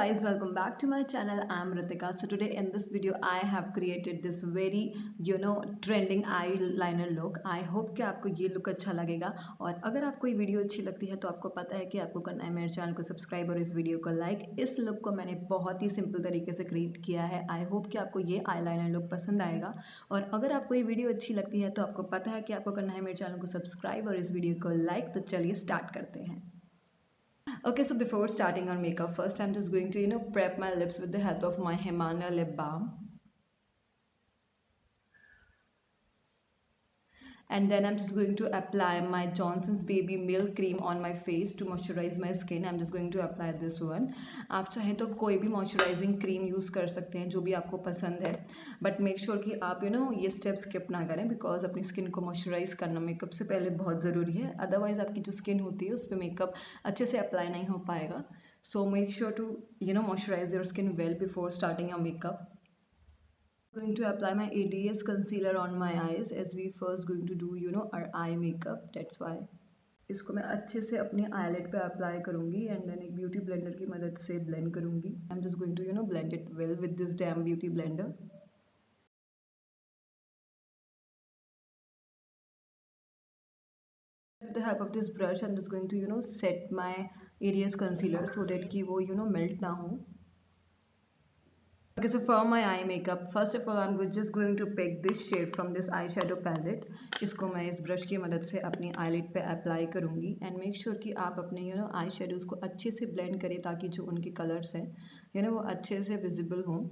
guys, welcome back to my channel. I'm Ritika. So today in this video I have created this very trending eyeliner look. I hope कि आपको ये look अच्छा लगेगा और अगर आपको ये वीडियो अच्छी लगती है तो आपको पता है कि आपको करना है मेरे चैनल को सब्सक्राइब और इस वीडियो को लाइक। इस लुक को मैंने बहुत ही सिंपल तरीके से क्रिएट किया है। आई होप कि आपको ये eyeliner लुक पसंद आएगा और अगर आपको ये वीडियो अच्छी लगती है तो आपको पता है कि आपको करना है मेरे चैनल को सब्सक्राइब और इस वीडियो को लाइक। तो चलिए स्टार्ट करते हैं। Okay, so before starting on makeup, first I'm just going to prep my lips with the help of my Himalaya lip balm. And then I'm just going to apply my Johnson's Baby Milk Cream on my face to moisturize my skin. I'm just going to apply this one. आप चाहें तो कोई भी moisturising cream use कर सकते हैं जो भी आपको पसंद है, बट मेक श्योर कि आप ये स्टेप स्किप ना करें बिकॉज अपनी स्किन को मॉइस्चराइज करना मेकअप से पहले बहुत ज़रूरी है। अदरवाइज आपकी जो स्किन होती है उस पर मेकअप अच्छे से अप्लाई नहीं हो पाएगा। So make sure to moisturise your skin well before starting your makeup. Going to apply my ADS concealer on my eyes as we first going to do our eye makeup. That's why इसको मैं अच्छे से अपनी eyelid पे apply करूँगी and then एक beauty blender की मदद से ब्लेंड करूँगी. I am just going to blend it well with this damn beauty blender. With the help of this brush I'm just going to set my ADS concealer so that कि वो melt ना हो. Okay, so for my eye makeup, first of all I'm just going to pick this shade from this eyeshadow palette. इसको मैं इस brush की मदद से अपनी eyelid पे अप्लाई करूँगी एंड मेक श्योर कि आप अपने आई शेडोज़ को अच्छे से ब्लेंड करें ताकि जो उनके कलर्स हैं वो अच्छे से विजिबल हों.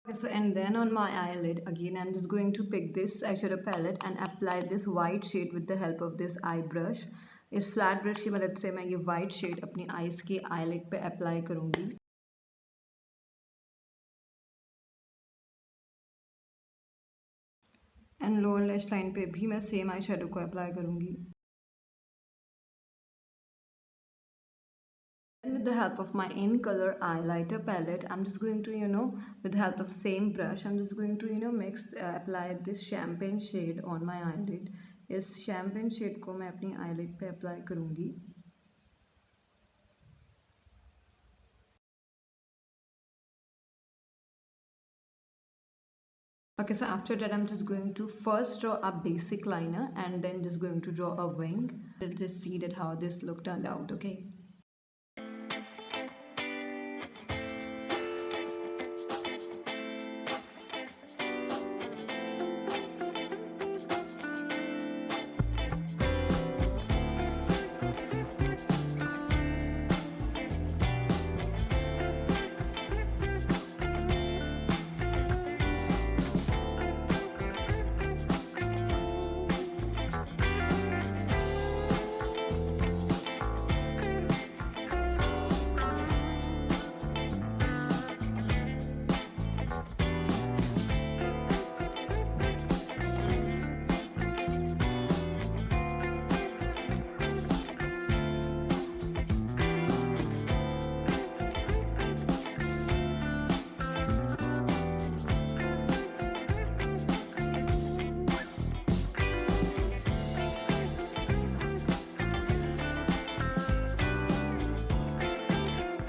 Okay, so and then on my eyelid again I'm just going to pick this eyeshadow palette and apply this white shade with the help of this eye brush. इस फ्लैट ब्रश की मदद से मैं ये white shade अपनी eyes के eyelid पे apply करूँगी. एंड लोअर लैश लाइन पे भी मैं सेम आई शेडो को अप्लाई करूँगी. And with the help of my in color highlighter palette I'm just going to with the help of same brush I'm just going to mix apply this champagne shade on my eyelid. इस champagne shade को मैं अपनी eyelid पे apply करूँगी. Okay, so after that I'm just going to first draw a basic liner and then just going to draw a wing. Let's just see that how this look turned out. Okay.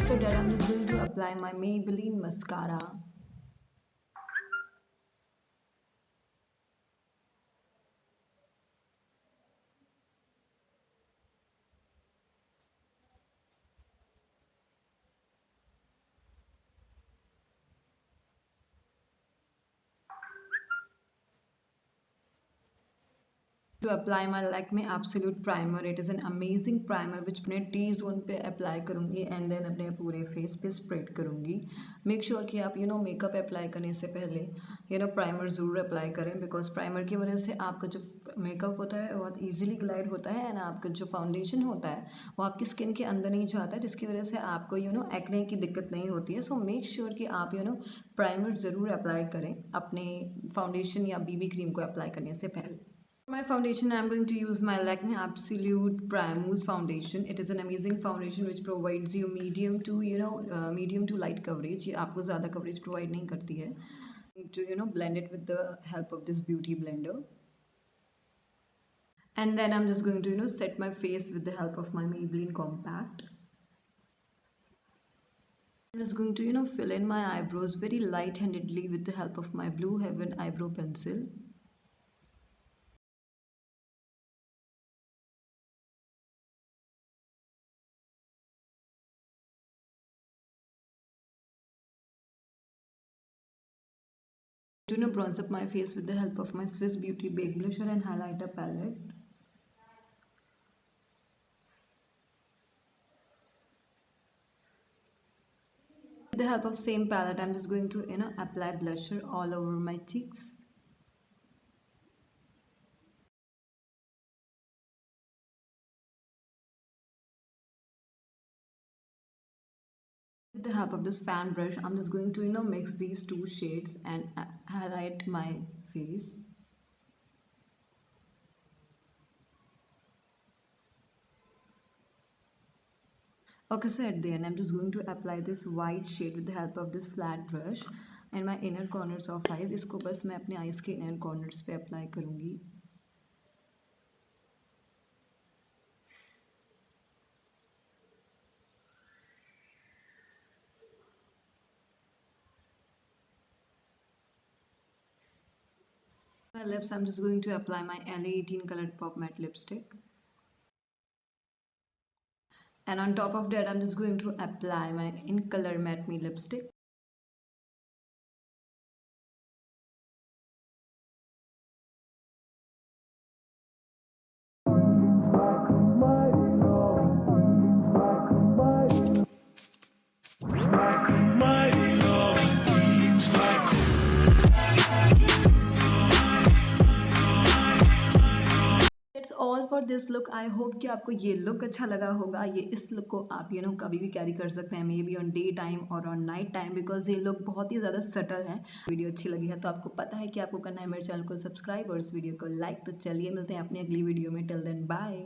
After that I'm just going to apply my Maybelline mascara. To apply my Lakme Absolute Primer. It is an amazing primer which मैं T-zone पे apply करूँगी and then अपने पूरे face पे spread करूँगी. Make sure कि आप makeup apply करने से पहले प्राइमर ज़रूर अप्लाई करें बिकॉज प्राइमर की वजह से आपका जो मेकअप होता है बहुत ईजिली ग्लाइड होता है एंड आपका जो फाउंडेशन होता है वो आपकी स्किन के अंदर नहीं जाता है जिसकी वजह से आपको एक्ने की दिक्कत नहीं होती है. सो मेक श्योर कि आप प्राइमर ज़रूर अप्लाई करें अपने फाउंडेशन या बीबी क्रीम को अप्लाई करने से पहले. For my foundation, I'm going to use my Lakme Absolute Mousse Foundation. It is an amazing foundation which provides you medium to medium to light coverage. ये आपको ज़्यादा coverage provide नहीं करती है. to blend it with the help of this beauty blender. And then I'm just going to set my face with the help of my Maybelline Compact. I'm just going to fill in my eyebrows very light-handedly with the help of my Blue Heaven eyebrow pencil. Bronze up my face with the help of my Swiss Beauty Baked Blusher and Highlighter Palette. With the help of same palette, I'm just going to apply blusher all over my cheeks. With the help of this fan brush, I'm just going to mix these two shades and highlight my face. Okay, so at the end, I'm just going to apply this white shade with the help of this flat brush and my inner corners of eyes. इसको बस मैं अपने eyes के inner corners पे apply करूँगी. My lips, I'm just going to apply my LA18 colored pop matte lipstick. And on top of that, I'm just going to apply my In Color Matte Me lipstick. All for this look. I hope कि आपको ये look अच्छा लगा होगा. ये इस look को आप कभी भी कैरी कर सकते हैं, may be on day time और ऑन नाइट टाइम, बिकॉज ये लुक बहुत ही ज़्यादा सटल है. वीडियो अच्छी लगी है तो आपको पता है कि आपको करना है मेरे चैनल को सब्सक्राइब और इस वीडियो को लाइक. तो चलिए मिलते हैं अपनी अगली वीडियो में. Till then bye.